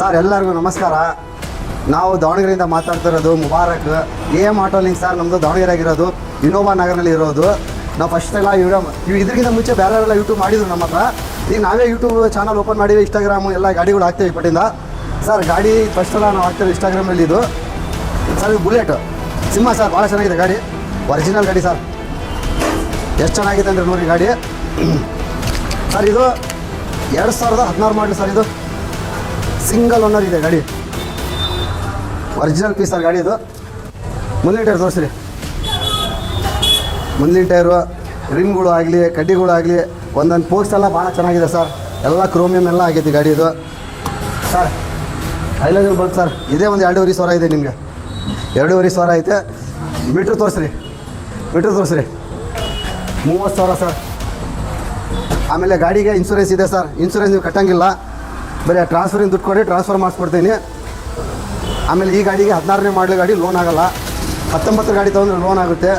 Sir ಎಲ್ಲರಿಗೂ ನಮಸ್ಕಾರ. ನಾವು ದಾವಣಗೆರೆಯಿಂದ ಮಾತಾಡ್ತಿರೋದು. Mubarak AM auto link sir. ನಮ್ಮದು ದಾವಣಗೆರೆ ಆಗಿರೋದು, ವಿನೋಬಾ ನಗರಲ್ಲಿ ಇರೋದು. ನಾವು ಫಸ್ಟ್ ಎಲ್ಲ ಇದಕ್ಕಿಂತ ಮುಂಚೆ ಬೇರೆಯವರೆಲ್ಲ ಯೂಟ್ಯೂಬ್ ಮಾಡಿದ್ರು ನಮ್ಮ ಹತ್ರ. ಈಗ ನಾವೇ ಯೂಟ್ಯೂಬ್ ಚಾನಲ್ ಓಪನ್ ಮಾಡಿವಿ, ಇನ್ಸ್ಟಾಗ್ರಾಮು ಎಲ್ಲ ಗಾಡಿಗಳು ಹಾಕ್ತೀವಿ ಇಪ್ಪಟ್ಟಿಂದ. ಸರ್ ಗಾಡಿ ಫಸ್ಟ್ ಎಲ್ಲ ನಾವು ಹಾಕ್ತೀವಿ ಇನ್ಸ್ಟಾಗ್ರಾಮಲ್ಲಿ. ಇದು ಸರ್ ಇದು ಬುಲೆಟ್ ಸಿಂಹ ಸರ್, ಭಾಳ ಚೆನ್ನಾಗಿದೆ ಗಾಡಿ, ಒರಿಜಿನಲ್ ಗಾಡಿ ಸರ್. ಎಷ್ಟು ಚೆನ್ನಾಗಿದೆ ಅಂದರೆ ನೋಡಿ ಗಾಡಿ ಸರ್. ಇದು 2016 ಮಾಡಲಿ ಸರ್. ಇದು ಸಿಂಗಲ್ ಓನರ್ ಇದೆ ಗಾಡಿ, ಒರಿಜಿನಲ್ ಪೀಸ್ ಸರ್ ಗಾಡಿ. ಇದು ಮುಂದಿನ ಟೈರ್ ತೋರಿಸ್ರಿ. ಮುಂದಿನ ಟೈರು, ರಿಮ್ಗಳು ಆಗಲಿ, ಕಡ್ಡಿಗಳು ಆಗಲಿ, ಒಂದೊಂದು ಪೋಸ್ಟ್ ಎಲ್ಲ ಭಾಳ ಚೆನ್ನಾಗಿದೆ ಸರ್. ಎಲ್ಲ ಕ್ರೋಮಿಯಮ್ ಎಲ್ಲ ಆಗೈತಿ ಗಾಡಿ. ಇದು ಸರ್ ಐಲೈನರ್ ಬಲ್ಬ್ ಸರ್, ಇದೇ ಒಂದು 2,500 ಇದೆ ನಿಮಗೆ. 2,500 ಐತೆ. ಮೀಟ್ರ್ ತೋರಿಸ್ರಿ, ಮೀಟ್ರ್ ತೋರಿಸ್ರಿ. 30,000 ಸರ್. ಆಮೇಲೆ ಗಾಡಿಗೆ ಇನ್ಸೂರೆನ್ಸ್ ಇದೆ ಸರ್. ಇನ್ಸೂರೆನ್ಸ್ ನೀವು ಕಟ್ಟಂಗಿಲ್ಲ, ಬರೀ ಟ್ರಾನ್ಸ್ಫರಿಂದ ದುಡ್ಡು ಕೊಡಿ, ಟ್ರಾನ್ಸ್ಫರ್ ಮಾಡಿಸ್ಕೊಡ್ತೀನಿ. ಆಮೇಲೆ ಈ ಗಾಡಿಗೆ 16ನೇ ಮಾಡಲ್ ಗಾಡಿ, ಲೋನ್ ಆಗೋಲ್ಲ. 19 ಗಾಡಿ ತೊಗೊಂಡ್ರೆ ಲೋನ್ ಆಗುತ್ತೆ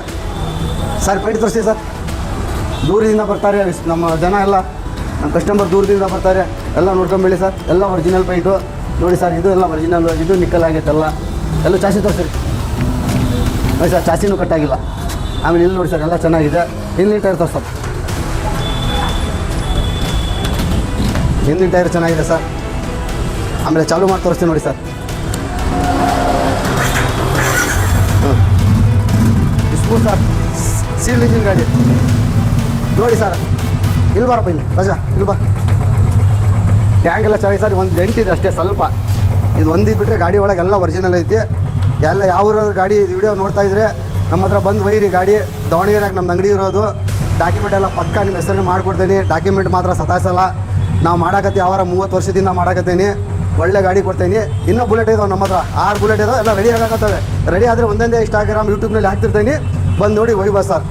ಸರ್. ಪೇಂಟ್ ತೋರಿಸಿ ಸರ್. ದೂರದಿಂದ ಬರ್ತಾರೆ ನಮ್ಮ ಜನ ಎಲ್ಲ, ನಮ್ಮ ಕಸ್ಟಮರ್ ದೂರದಿಂದ ಬರ್ತಾರೆ, ಎಲ್ಲ ನೋಡ್ಕೊಂಬೇಡಿ ಸರ್. ಎಲ್ಲ ಒರಿಜಿನಲ್ ಪೇಂಟು ನೋಡಿ ಸರ್. ಇದು ಎಲ್ಲ ಒರಿಜಿನಲ್, ಇದು ನಿಕ್ಕಲ್ ಆಗೈತೆ ಎಲ್ಲ ಚಾಸಿ ತೋರಿಸ್ರಿ. ನೋಡಿ ಸರ್, ಚಾಸಿನೂ ಕಟ್ಟಾಗಿಲ್ಲ. ಆಮೇಲೆ ಇಲ್ಲಿ ನೋಡಿ ಸರ್, ಎಲ್ಲ ಚೆನ್ನಾಗಿದೆ. ಹಿಂದಿನ ಟೈರ್ ತೋರಿಸ್ತಾರೆ. ಹಿಂದಿನ ಟೈರ್ ಚೆನ್ನಾಗಿದೆ ಸರ್. ಆಮೇಲೆ ಚಾಲೂ ಮಾಡಿ ತೋರಿಸ್ತೀನಿ ನೋಡಿ sir. Smooth sir, seal engine ಗಾಡಿ ನೋಡಿ ಸರ್. ಇಲ್ಲಿ ಬಾರಪ್ಪ, ಇಲ್ಲಿ ರಜಾ, ಇಲ್ಲಿ ಬಾ. ಟ್ಯಾಂಕ್ ಎಲ್ಲ ಚೆನ್ನಾಗಿದೆ ಸರ್. ಒಂದು ಡೆಂಟ್ ಇದೆ ಅಷ್ಟೇ ಸ್ವಲ್ಪ. ಇದು ಒಂದಿದ್ದು ಬಿಟ್ಟರೆ ಗಾಡಿ ಒಳಗೆ ಎಲ್ಲ ಒರಿಜಿನಲ್ ಐತಿ. ಎಲ್ಲ ಯಾವ ಗಾಡಿ ವಿಡಿಯೋ ನೋಡ್ತಾ ಇದ್ರೆ ನಮ್ಮ ಹತ್ರ ಬಂದು ಒಯ್ಯಿರಿ ಗಾಡಿ. ದಾವಣಗೆರೆಯಾಗ ನಮ್ದು ಅಂಗಡಿ ಇರೋದು. ಡಾಕ್ಯುಮೆಂಟ್ ಎಲ್ಲ ಪಕ್ಕ ನಿಮ್ಮ ಹೆಸರು ಮಾಡಿಕೊಡ್ತೀನಿ. ಡಾಕ್ಯುಮೆಂಟ್ ಮಾತ್ರ ಸತಾಯಿಸಲ್ಲ. ನಾವು ಮಾಡಾಕತ್ತಿ ಅವರ 30 ವರ್ಷದಿಂದ ಮಾಡಾಕತ್ತೀನಿ. ಒಳ್ಳೆ ಗಾಡಿ ಕೊಡ್ತೀನಿ. ಇನ್ನೂ ಬುಲೆಟ್ ಇದಾವೆ ನಮ್ಮ ಹತ್ರ, 6 ಬುಲೆಟ್ ಇದಾವೆ. ಎಲ್ಲ ರೆಡಿ ಆಗತ್ತವೆ. ರೆಡಿ ಆದರೆ ಒಂದೊಂದೇ ಇನ್ಸ್ಟಾಗ್ರಾಮ್ ಯೂಟ್ಯೂಬ್ನಲ್ಲಿ ಹಾಕ್ತಿರ್ತೀನಿ. ಬಂದು ನೋಡಿ ಒಯ್ಬಾ ಸರ್.